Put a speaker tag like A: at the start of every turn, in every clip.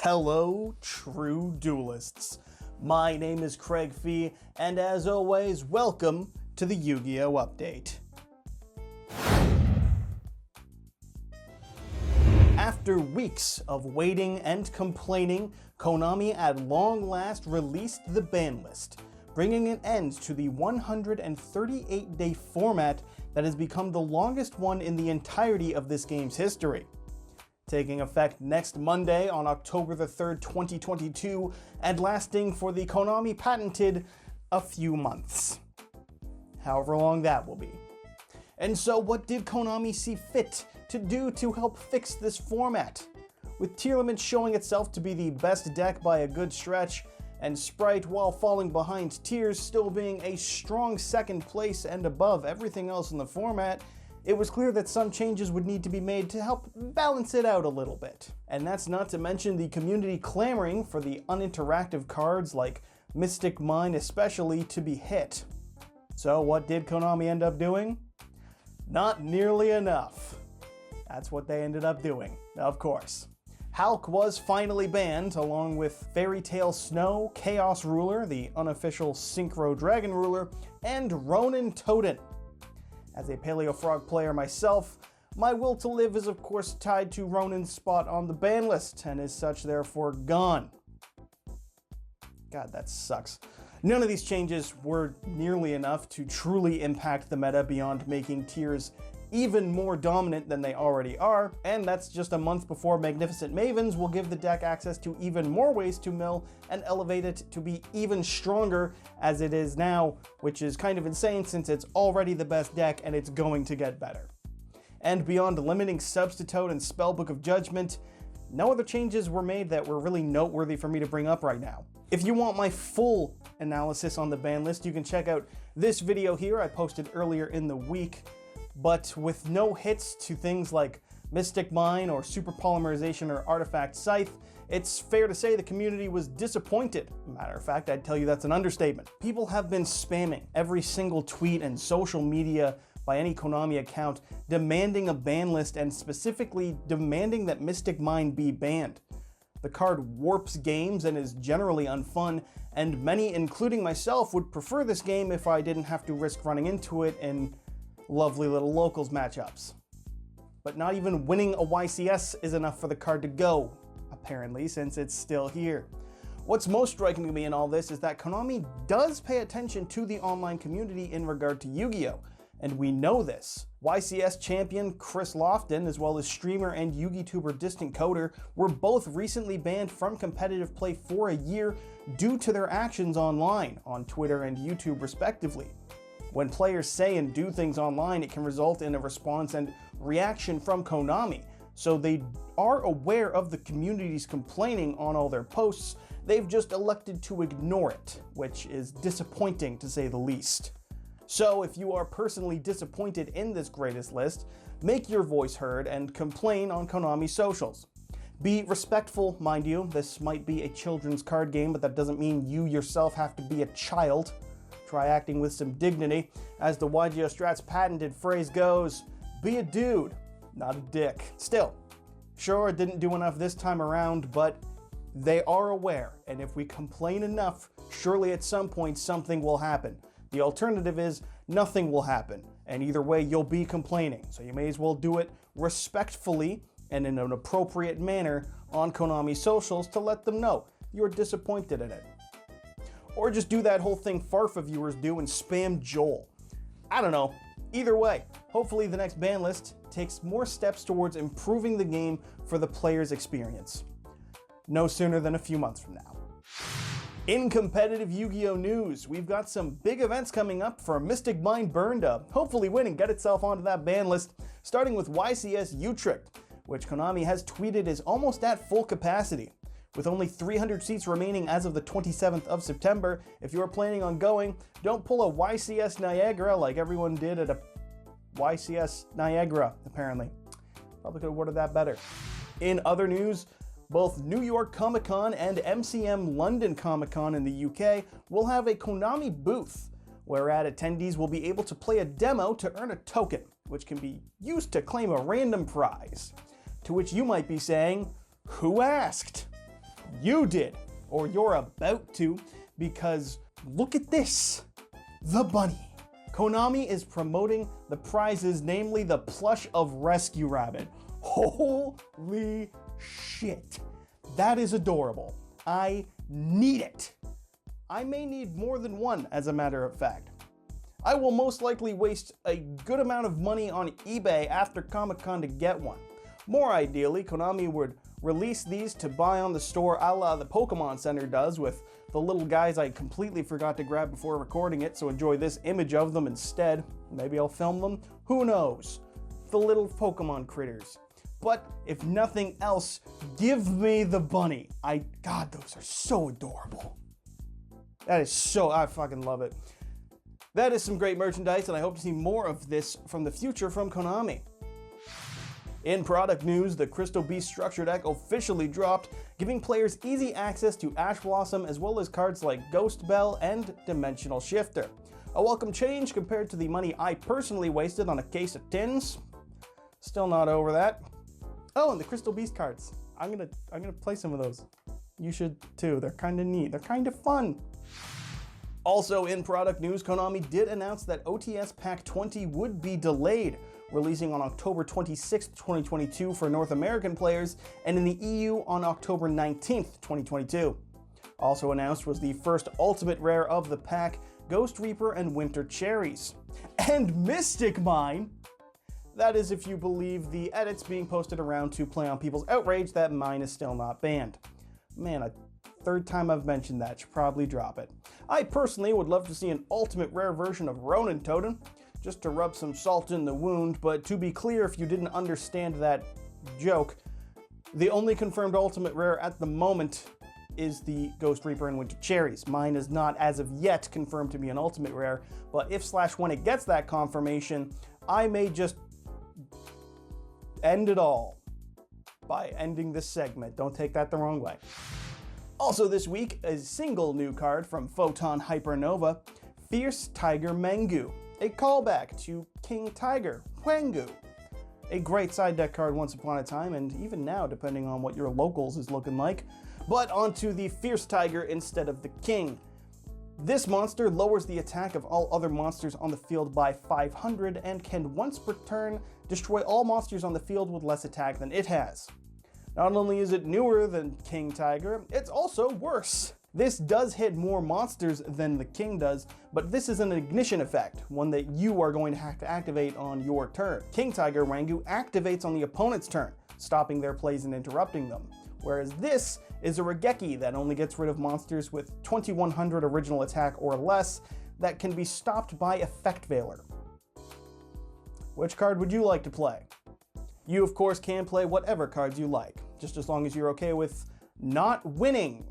A: Hello, true duelists. My name is Craig Fee, and as always, welcome to the Yu-Gi-Oh! Update. After weeks of waiting and complaining, Konami at long last released the ban list, bringing an end to the 138-day format that has become the longest one in the entirety of this game's history. Taking effect next Monday on October the 3rd, 2022, and lasting for the Konami patented a few months. However long that will be. And so what did Konami see fit to do to help fix this format? With tier limit showing itself to be the best deck by a good stretch, and Sprite, while falling behind tiers, still being a strong second place and above everything else in the format, it was clear that some changes would need to be made to help balance it out a little bit. And that's not to mention the community clamoring for the uninteractive cards like Mystic Mine especially to be hit. So what did Konami end up doing? Not nearly enough. That's what they ended up doing, of course. Hulk was finally banned, along with Fairy Tail Snow, Chaos Ruler, the unofficial Synchro Dragon Ruler, and Ronin Totem. As a Paleo Frog player myself, my will to live is of course tied to Ronin's spot on the ban list, and is such therefore gone. God, that sucks. None of these changes were nearly enough to truly impact the meta beyond making tiers even more dominant than they already are, and that's just a month before Magnificent Mavens will give the deck access to even more ways to mill and elevate it to be even stronger as it is now, which is kind of insane since it's already the best deck and it's going to get better. And beyond limiting Substitute and Spellbook of Judgment, no other changes were made that were really noteworthy for me to bring up right now. If you want my full analysis on the ban list, you can check out this video here I posted earlier in the week. But with no hits to things like Mystic Mine or Super Polymerization or Artifact Scythe, it's fair to say the community was disappointed. Matter of fact, I'd tell you that's an understatement. People have been spamming every single tweet and social media by any Konami account demanding a ban list and specifically demanding that Mystic Mine be banned. The card warps games and is generally unfun, and many, including myself, would prefer this game if I didn't have to risk running into it in lovely little locals matchups. But not even winning a YCS is enough for the card to go, apparently, since it's still here. What's most striking to me in all this is that Konami does pay attention to the online community in regard to Yu-Gi-Oh! And we know this. YCS champion Chris Lofton, as well as streamer and Yu-Gi-Tuber Distant Coder, were both recently banned from competitive play for a year due to their actions online, on Twitter and YouTube respectively. When players say and do things online, it can result in a response and reaction from Konami. So they are aware of the community's complaining on all their posts, they've just elected to ignore it, which is disappointing to say the least. So if you are personally disappointed in this greatest list, make your voice heard and complain on Konami socials. Be respectful, mind you. This might be a children's card game, but that doesn't mean you yourself have to be a child. Try acting with some dignity. As the YCS Strat's patented phrase goes, be a dude, not a dick. Still, sure, it didn't do enough this time around, but they are aware, and if we complain enough, surely at some point something will happen. The alternative is nothing will happen, and either way you'll be complaining, so you may as well do it respectfully and in an appropriate manner on Konami socials to let them know you're disappointed in it. Or just do that whole thing Farfa viewers do and spam Joel. I don't know. Either way, hopefully the next ban list takes more steps towards improving the game for the player's experience. No sooner than a few months from now. In competitive Yu-Gi-Oh! News, we've got some big events coming up for Mystic Mine Burn to hopefully win and get itself onto that ban list, starting with YCS Utrecht, which Konami has tweeted is almost at full capacity. With only 300 seats remaining as of the 27th of September, if you are planning on going, don't pull a YCS Niagara like everyone did at a YCS Niagara, apparently. Probably could have worded that better. In other news, both New York Comic Con and MCM London Comic Con in the UK will have a Konami booth, whereat attendees will be able to play a demo to earn a token, which can be used to claim a random prize. To which you might be saying, who asked? You did, or you're about to, because look at this, the bunny. Konami is promoting the prizes, namely the plush of Rescue Rabbit. Holy shit. That is adorable. I need it. I may need more than one, as a matter of fact. I will most likely waste a good amount of money on eBay after Comic-Con to get one. More ideally, Konami would release these to buy on the store a la the Pokemon Center does with the little guys I completely forgot to grab before recording it, so enjoy this image of them instead. Maybe I'll film them, who knows? The little Pokemon critters. But if nothing else, give me the bunny. God, those are so adorable. That is so, I fucking love it. That is some great merchandise, and I hope to see more of this from the future from Konami. In product news, the Crystal Beast Structure Deck officially dropped, giving players easy access to Ash Blossom as well as cards like Ghost Bell and Dimensional Shifter. A welcome change compared to the money I personally wasted on a case of tins. Still not over that. Oh, and the Crystal Beast cards. I'm gonna play some of those. You should too. They're kind of neat. They're kind of fun. Also in product news, Konami did announce that OTS Pack 20 would be delayed, releasing on October 26th, 2022 for North American players, and in the EU on October 19th, 2022. Also announced was the first Ultimate Rare of the pack, Ghost Reaper and Winter Cherries. And Mystic Mine! That is if you believe the edits being posted around to play on people's outrage that mine is still not banned. Man, a third time I've mentioned that, should probably drop it. I personally would love to see an Ultimate Rare version of Ronin Totem, just to rub some salt in the wound, but to be clear, if you didn't understand that joke, the only confirmed Ultimate Rare at the moment is the Ghost Reaper and Winter Cherries. Mine is not, as of yet, confirmed to be an Ultimate Rare, but if/when it gets that confirmation, I may just end it all by ending this segment. Don't take that the wrong way. Also this week, a single new card from Photon Hypernova, Fierce Tiger Mengu. A callback to King Tiger, Wengu. A great side deck card once upon a time, and even now, depending on what your locals is looking like. But onto the Fierce Tiger instead of the King. This monster lowers the attack of all other monsters on the field by 500 and can once per turn destroy all monsters on the field with less attack than it has. Not only is it newer than King Tiger, it's also worse. This does hit more monsters than the King does, but this is an ignition effect, one that you are going to have to activate on your turn. King Tiger Wengu activates on the opponent's turn, stopping their plays and interrupting them, whereas this is a Regeki that only gets rid of monsters with 2100 original attack or less that can be stopped by Effect Veiler. Which card would you like to play? You of course can play whatever cards you like, just as long as you're okay with not winning.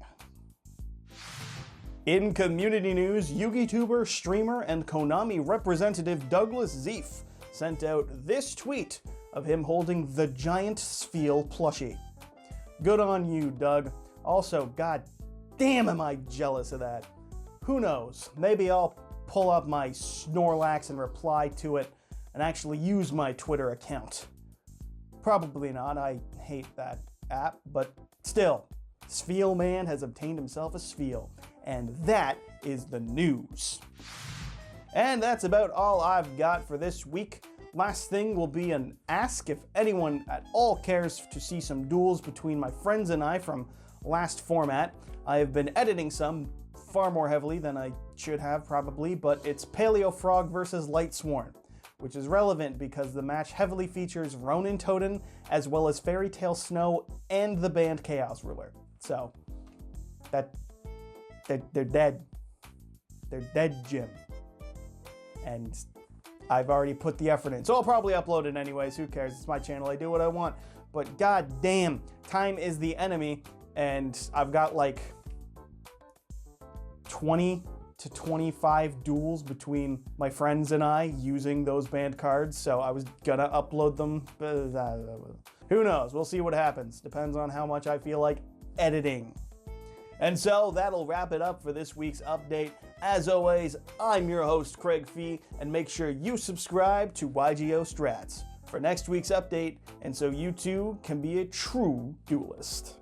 A: In community news, YouTuber, streamer, and Konami representative Douglas Zeef sent out this tweet of him holding the giant Spheal plushie. Good on you, Doug. Also, god damn am I jealous of that. Who knows, maybe I'll pull up my Snorlax and reply to it and actually use my Twitter account. Probably not, I hate that app, but still, Spheal Man has obtained himself a Spheal. And that is the news. And that's about all I've got for this week. Last thing will be an ask if anyone at all cares to see some duels between my friends and I from last format. I have been editing some far more heavily than I should have probably, but it's Paleo Frog versus Lightsworn, which is relevant because the match heavily features Ronin Totem as well as Fairy Tail Snow and the banned Chaos Ruler. So, they're dead. They're dead, Jim. And I've already put the effort in, so I'll probably upload it anyways. Who cares? It's my channel. I do what I want. But god damn, time is the enemy, and I've got like 20 to 25 duels between my friends and I using those banned cards, so I was gonna upload them. Who knows? We'll see what happens. Depends on how much I feel like editing. And so that'll wrap it up for this week's update. As always, I'm your host, Craig Fee, and make sure you subscribe to YGO Strats for next week's update, and so you too can be a true duelist.